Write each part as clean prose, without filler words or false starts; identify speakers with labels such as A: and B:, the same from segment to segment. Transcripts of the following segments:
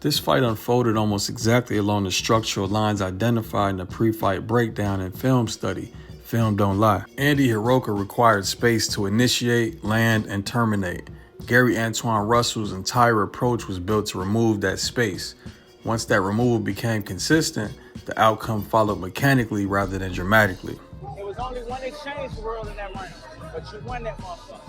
A: This fight unfolded almost exactly along the structural lines identified in the pre-fight breakdown and film study. Film don't lie. Andy Hiraoka required space to initiate, land, and terminate. Antuanne Russell's entire approach was built to remove that space. Once that removal became consistent, the outcome followed mechanically rather than dramatically.
B: It was only one exchange world in that round, but you won that motherfucker.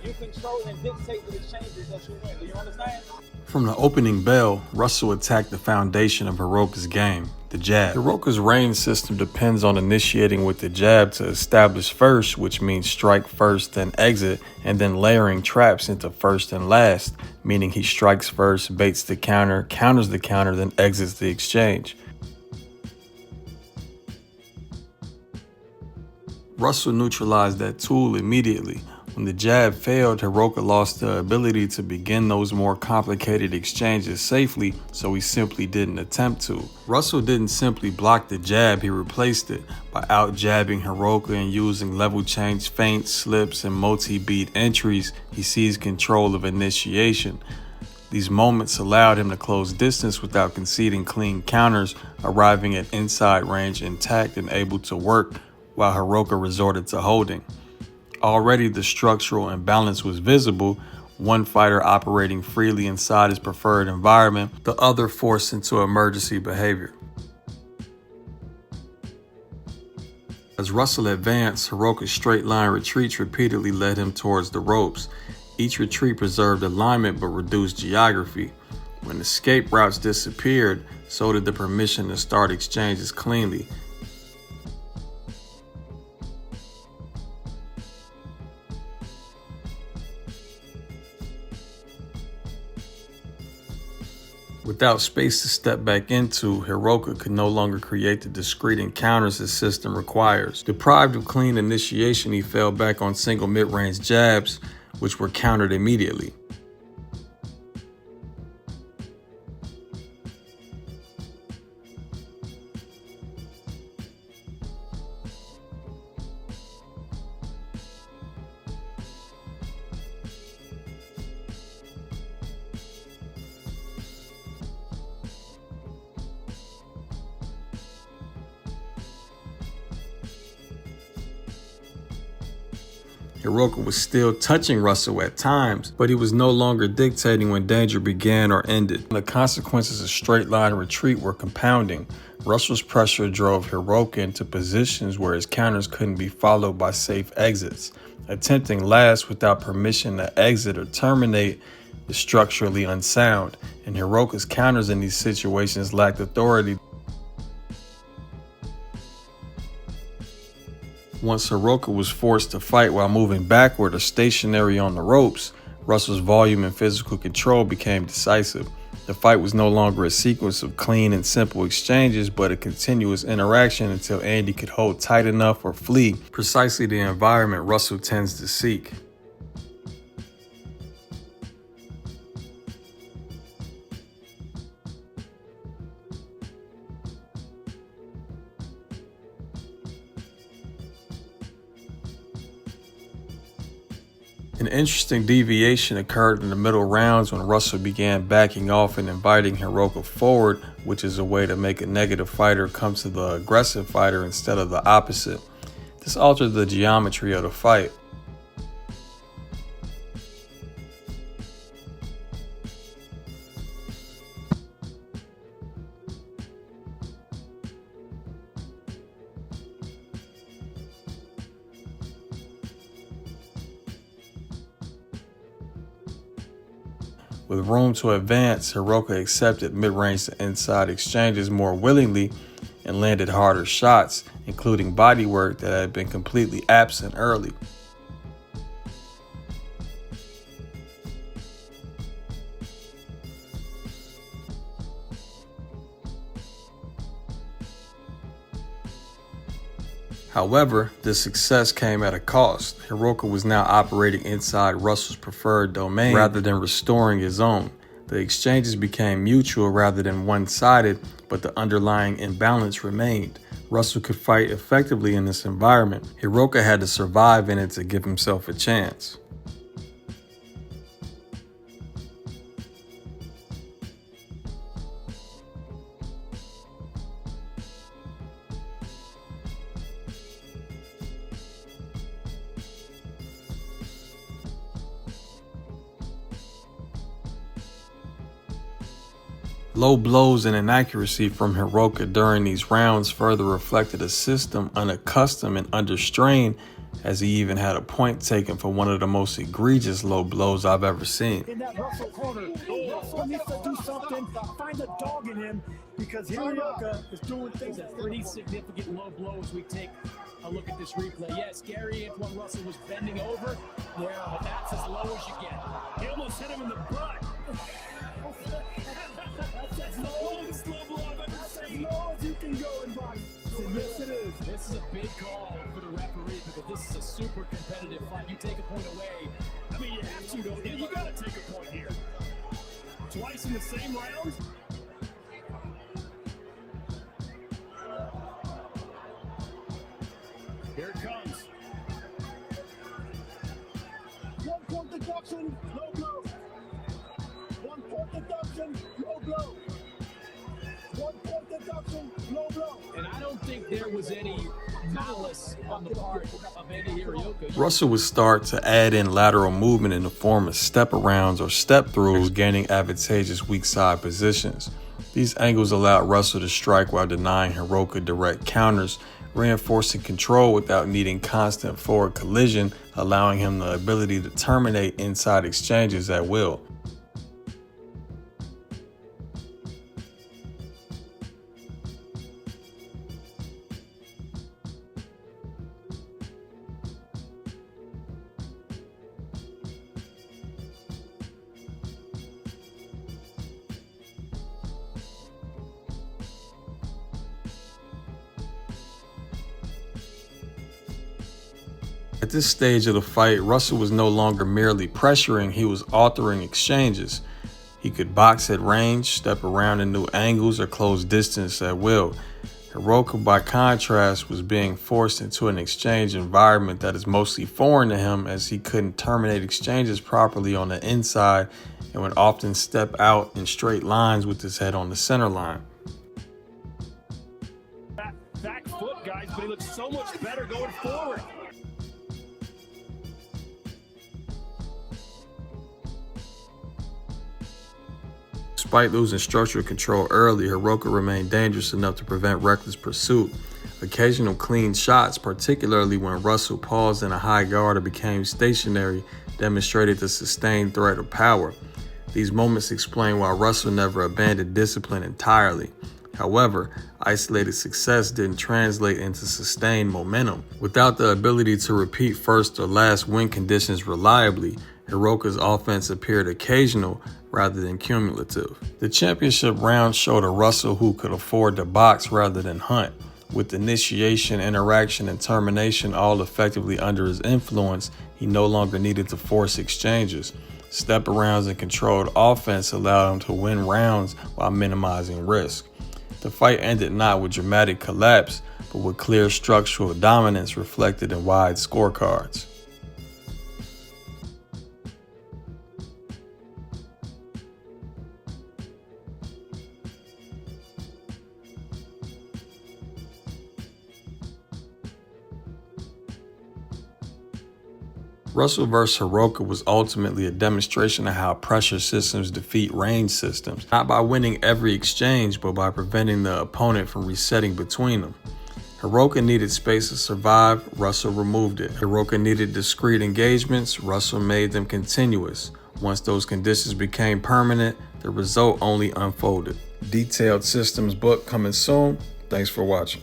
B: You control and dictate the exchanges that you win. Do you understand?
A: From the opening bell, Russell attacked the foundation of Hiraoka's game, the jab. Hiraoka's range system depends on initiating with the jab to establish first, which means strike first, then exit, and then layering traps into first and last, meaning he strikes first, baits the counter, counters the counter, then exits the exchange. Russell neutralized that tool immediately. When the jab failed, Hiraoka lost the ability to begin those more complicated exchanges safely, so he simply didn't attempt to. Russell didn't simply block the jab, he replaced it by out-jabbing Hiraoka and using level change feints, slips, and multi-beat entries. He seized control of initiation. These moments allowed him to close distance without conceding clean counters, arriving at inside range intact and able to work while Hiraoka resorted to holding. Already the structural imbalance was visible, one fighter operating freely inside his preferred environment, the other forced into emergency behavior. As Russell advanced, Hiraoka's straight-line retreats repeatedly led him towards the ropes. Each retreat preserved alignment but reduced geography. When escape routes disappeared, so did the permission to start exchanges cleanly. Without space to step back into, Hiraoka could no longer create the discrete encounters his system requires. Deprived of clean initiation, he fell back on single mid-range jabs, which were countered immediately. Hiraoka was still touching Russell at times, but he was no longer dictating when danger began or ended. The consequences of straight-line retreat were compounding. Russell's pressure drove Hiraoka into positions where his counters couldn't be followed by safe exits. Attempting last without permission to exit or terminate is structurally unsound, and Hiraoka's counters in these situations lacked authority. Once Hiraoka was forced to fight while moving backward or stationary on the ropes, Russell's volume and physical control became decisive. The fight was no longer a sequence of clean and simple exchanges, but a continuous interaction until Andy could hold tight enough or flee, precisely the environment Russell tends to seek. An interesting deviation occurred in the middle rounds when Russell began backing off and inviting Hiraoka forward, which is a way to make a negative fighter come to the aggressive fighter instead of the opposite. This altered the geometry of the fight. With room to advance, Hiraoka accepted mid-range to inside exchanges more willingly and landed harder shots, including body work that had been completely absent early. However, this success came at a cost. Hiraoka was now operating inside Russell's preferred domain rather than restoring his own. The exchanges became mutual rather than one-sided, but the underlying imbalance remained. Russell could fight effectively in this environment. Hiraoka had to survive in it to give himself a chance. Low blows and inaccuracy from Hiraoka during these rounds further reflected a system unaccustomed and under strain, as he even had a point taken for one of the most egregious low blows I've ever seen.
C: In that Russell corner, Russell needs to do something, find a dog in him, because Hiraoka is doing things that
D: pretty significant low blows. We take a look at this replay. Yes, Gary Antuanne Russell was bending over. Yeah, but that's as low as you get. He almost hit him in the butt. That's the lowest low blow I've ever seen.
C: As low as you can go in boxing. Yes, it is.
D: This is a big call for the referee because this is a super competitive fight. You take a point away.
C: I mean, you have to, though. You got to take a point here. Twice in the same round.
D: Here it comes.
C: 1 point deduction, low blow. 1 point deduction, low blow. 1 point deduction, low blow.
D: And I don't think there was any malice on the part of Andy Hiraoka.
A: Russell would start to add in lateral movement in the form of step-arounds or step-throughs, gaining advantageous weak side positions. These angles allowed Russell to strike while denying Hiraoka direct counters, reinforcing control without needing constant forward collision, allowing him the ability to terminate inside exchanges at will. At this stage of the fight, Russell was no longer merely pressuring, he was altering exchanges. He could box at range, step around in new angles, or close distance at will. Hiraoka, by contrast, was being forced into an exchange environment that is mostly foreign to him, as he couldn't terminate exchanges properly on the inside and would often step out in straight lines with his head on the center line.
C: Back foot, guys, but he looks so much better going forward.
A: Despite losing structural control early, Hiraoka remained dangerous enough to prevent reckless pursuit. Occasional clean shots, particularly when Russell paused in a high guard or became stationary, demonstrated the sustained threat of power. These moments explain why Russell never abandoned discipline entirely. However, isolated success didn't translate into sustained momentum. Without the ability to repeat first or last win conditions reliably, Hiraoka's offense appeared occasional rather than cumulative. The championship round showed a Russell who could afford to box rather than hunt. With initiation, interaction, and termination all effectively under his influence, he no longer needed to force exchanges. Step-arounds and controlled offense allowed him to win rounds while minimizing risk. The fight ended not with dramatic collapse, but with clear structural dominance reflected in wide scorecards. Russell vs. Hiraoka was ultimately a demonstration of how pressure systems defeat range systems, not by winning every exchange, but by preventing the opponent from resetting between them. Hiraoka needed space to survive, Russell removed it. Hiraoka needed discrete engagements, Russell made them continuous. Once those conditions became permanent, the result only unfolded. Detailed systems book coming soon. Thanks for watching.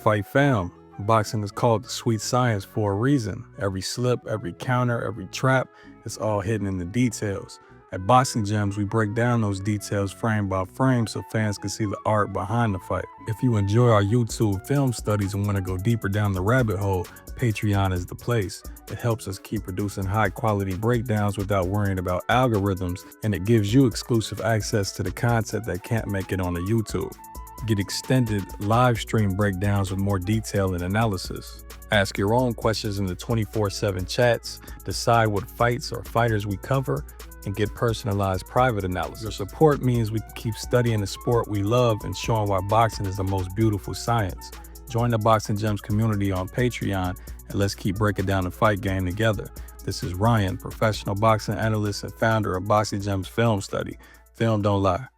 A: Fight fam. Boxing is called the sweet science for a reason. Every slip, every counter, every trap, it's all hidden in the details. At Boxing Gems, we break down those details frame by frame so fans can see the art behind the fight. If you enjoy our YouTube film studies and want to go deeper down the rabbit hole, Patreon is the place. It helps us keep producing high quality breakdowns without worrying about algorithms, and it gives you exclusive access to the content that can't make it on the YouTube. Get extended live stream breakdowns with more detail and analysis. Ask your own questions in the 24/7 chats, decide what fights or fighters we cover, and get personalized private analysis. Your support means we can keep studying the sport we love and showing why boxing is the most beautiful science. Join the Boxing Gems community on Patreon and let's keep breaking down the fight game together. This is Ryan, professional boxing analyst and founder of Boxing Gems Film Study. Film don't lie.